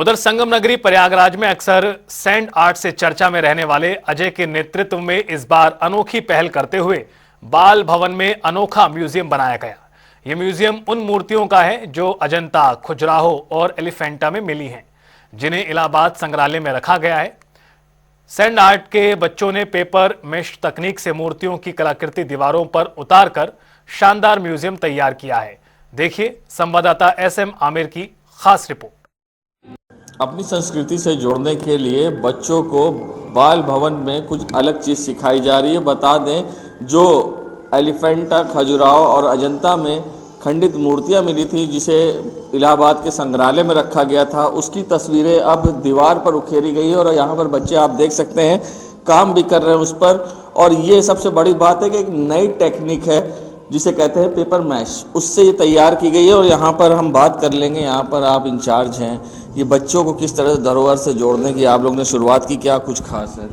उधर संगम नगरी प्रयागराज में अक्सर सैंड आर्ट से चर्चा में रहने वाले अजय के नेतृत्व में इस बार अनोखी पहल करते हुए बाल भवन में अनोखा म्यूजियम बनाया गया। यह म्यूजियम उन मूर्तियों का है जो अजंता, खजुराहो और एलिफेंटा में मिली हैं, जिन्हें इलाहाबाद संग्रहालय में रखा गया है। सैंड आर्ट के बच्चों ने पेपर मेश तकनीक से मूर्तियों की कलाकृति दीवारों पर उतारकर शानदार म्यूजियम तैयार किया है। देखिए संवाददाता SM आमिर की खास रिपोर्ट। अपनी संस्कृति से जोड़ने के लिए बच्चों को बाल भवन में कुछ अलग चीज़ सिखाई जा रही है। बता दें, जो एलिफेंटा, खजुराहो और अजंता में खंडित मूर्तियां मिली थी, जिसे इलाहाबाद के संग्रहालय में रखा गया था, उसकी तस्वीरें अब दीवार पर उकेरी गई है और यहाँ पर बच्चे आप देख सकते हैं काम भी कर रहे हैं उस पर। और ये सबसे बड़ी बात है कि एक नई टेक्निक है जिसे कहते हैं पेपर मैश, उससे ये तैयार की गई है। और यहाँ पर हम बात कर लेंगे, यहाँ पर आप इंचार्ज हैं, ये बच्चों को किस तरह से धरोहर से जोड़ने की आप लोग ने शुरुआत की, क्या कुछ खास है?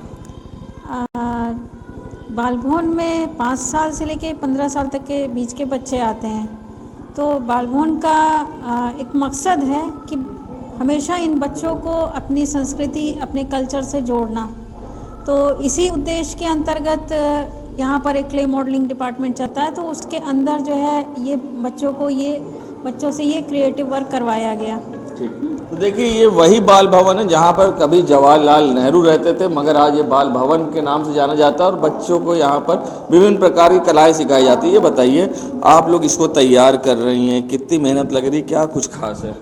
बाल भवन में 5 साल से लेके 15 साल तक के बीच के बच्चे आते हैं। तो बाल भवन का एक मकसद है कि हमेशा इन बच्चों को अपनी संस्कृति, अपने कल्चर से जोड़ना। तो इसी उद्देश्य के अंतर्गत यहाँ पर एक क्ले मॉडलिंग डिपार्टमेंट चलता है, तो उसके अंदर जो है ये बच्चों से ये क्रिएटिव वर्क करवाया गया। ठीक, तो देखिए ये वही बाल भवन है जहाँ पर कभी जवाहरलाल नेहरू रहते थे, मगर आज ये बाल भवन के नाम से जाना जाता है और बच्चों को यहाँ पर विभिन्न प्रकार की कलाएं सिखाई जाती है। ये बताइए, आप लोग इसको तैयार कर रही हैं, कितनी मेहनत लग रही है, क्या कुछ खास है?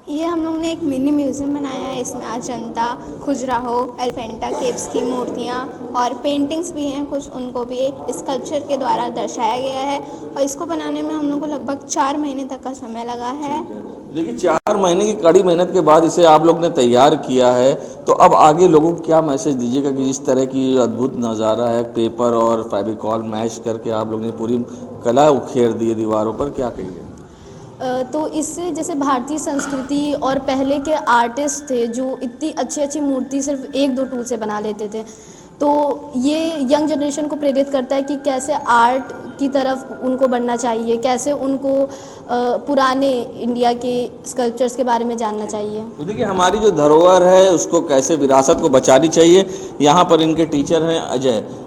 ये हम लोग ने एक मिनी म्यूज़ियम बनाया है। इसमें अजंता, खजुराहो, एलिफेंटा केव्स की मूर्तियाँ और पेंटिंग्स भी हैं कुछ, उनको भी स्कल्पचर के द्वारा दर्शाया गया है। और इसको बनाने में हम लोग को लगभग 4 महीने तक का समय लगा है। देखिए 4 महीने की कड़ी मेहनत के बाद इसे आप लोग ने तैयार किया है, तो अब आगे लोगों को क्या मैसेज दीजिएगा कि जिस तरह की अद्भुत नज़ारा है, पेपर और फेविकॉल मैश करके आप लोग ने पूरी कला उखेर दी है दीवारों पर, क्या कहिए? तो इससे जैसे भारतीय संस्कृति और पहले के आर्टिस्ट थे जो इतनी अच्छी अच्छी मूर्ति सिर्फ 1-2 टूल से बना लेते थे, तो ये यंग जनरेशन को प्रेरित करता है कि कैसे आर्ट की तरफ उनको बढ़ना चाहिए, कैसे उनको पुराने इंडिया के स्कल्पचर्स के बारे में जानना चाहिए। तो देखिए हमारी जो धरोहर है उसको कैसे, विरासत को बचानी चाहिए। यहाँ पर इनके टीचर हैं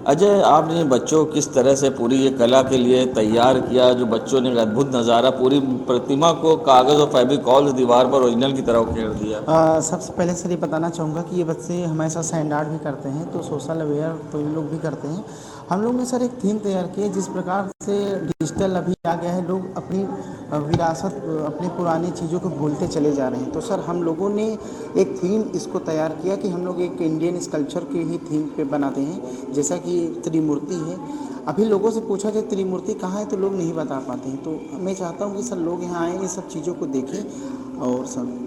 अजय, आपने बच्चों को किस तरह से पूरी ये कला के लिए तैयार किया, जो बच्चों ने अद्भुत नज़ारा, पूरी प्रतिमा को कागज़ और फेविकॉल दीवार पर ओरिजिनल की तरह उकेर दिया? सबसे पहले सर ये बताना चाहूँगा कि ये बच्चे हमारे साथ सैंड आर्ट भी करते हैं, तो सोशल अवेयर तो ये लोग भी करते हैं। हम लोग ने सर एक थीम तैयार की है, जिस प्रकार से डिजिटल अभी आ गया है, लोग अपनी विरासत, अपनी पुरानी चीज़ों को भूलते चले जा रहे हैं। तो सर हम लोगों ने एक थीम इसको तैयार किया कि हम लोग एक इंडियन स्कल्पचर की ही थीम पे बनाते हैं। जैसा कि त्रिमूर्ति है, अभी लोगों से पूछा जाए त्रिमूर्ति कहाँ है तो लोग नहीं बता पाते हैं। तो मैं चाहता हूँ कि सर लोग यहाँ आएँ, इन सब चीज़ों को देखें। और सर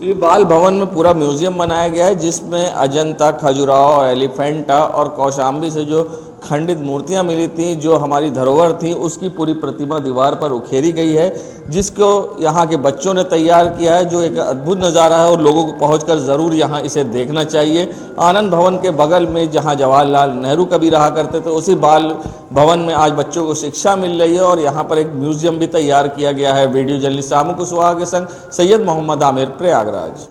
ये बाल भवन में पूरा म्यूजियम बनाया गया है, जिसमें अजंता, खजुराहो, एलिफेंटा और कौशाम्बी से जो खंडित मूर्तियां मिली थी, जो हमारी धरोहर थी, उसकी पूरी प्रतिमा दीवार पर उकेरी गई है, जिसको यहाँ के बच्चों ने तैयार किया है, जो एक अद्भुत नज़ारा है और लोगों को पहुंचकर ज़रूर यहाँ इसे देखना चाहिए। आनंद भवन के बगल में जहाँ जवाहरलाल नेहरू कभी रहा करते थे, उसी बाल भवन में आज बच्चों को शिक्षा मिल रही है और यहाँ पर एक म्यूजियम भी तैयार किया गया है। वीडियो जर्नलिस्ट सामू कुशवाहा के संग सैयद मोहम्मद आमिर, प्रयागराज।